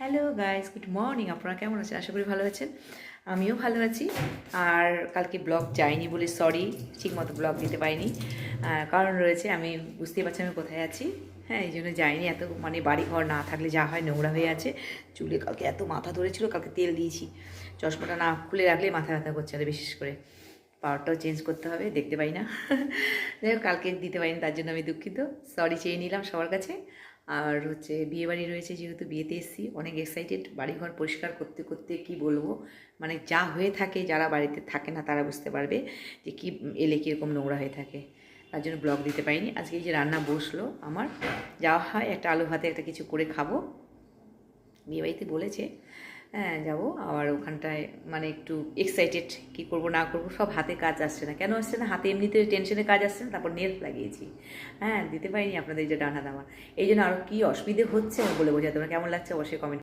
Hello guys, good morning. আপনারা কেমন আছেন? আশা করি ভালো আছেন। আমিও ভালো আছি। আর কালকে ব্লগ যাইনি বলে সরি, ঠিকমতো ব্লগ দিতে পারিনি। কারণ রয়েছে, আমি বুঝতেই পারছি আমি কোথায় আছি। হ্যাঁ, এই জন্য যাইনি। এত মানে বাড়ি ঘর না থাকলে যা হয়, নোংরা হয়ে আছে। চুলে কালকে এত মাথা ধরেছিল, কালকে তেল দিয়েছি। চশমাটা না খুলে রাখলে মাথা ব্যথা করছে, আর বিশেষ করে পাওয়ারটাও চেঞ্জ করতে হবে, দেখতে পাই না। যাই হোক, কালকে দিতে পারিনি, তার জন্য আমি দুঃখিত। সরি চেয়ে নিলাম সবার কাছে। আর হচ্ছে বিয়েবাড়ি রয়েছে, যেহেতু বিয়েতে এসেছি, অনেক এক্সাইটেড। বাড়িঘর পরিষ্কার করতে করতে কি বলবো, মানে যা হয়ে থাকে, যারা বাড়িতে থাকে না তারা বুঝতে পারবে যে কি এলে কীরকম নোংরা হয়ে থাকে। তার জন্য ব্লগ দিতে পারিনি। আজকে এই যে রান্না বসলো আমার, যাওয়া হয় একটা আলু ভাতে একটা কিছু করে খাবো। বিয়েবাড়িতে বলেছে, হ্যাঁ যাবো। আবার ওখানটায় মানে একটু এক্সাইটেড, কী করবো না করবো, সব হাতে কাজ আসছে না। কেন আসছে না? হাতে এমনিতে টেনশনে কাজ আসছে না, তারপর নেল লাগিয়েছি। হ্যাঁ, দিতে পারিনি আপনাদের যে ডানা দামা। এই জন্য আরও কী অসুবিধে হচ্ছে আমি বলে বোঝাতে পারবো না। কেমন লাগছে অবশ্যই কমেন্ট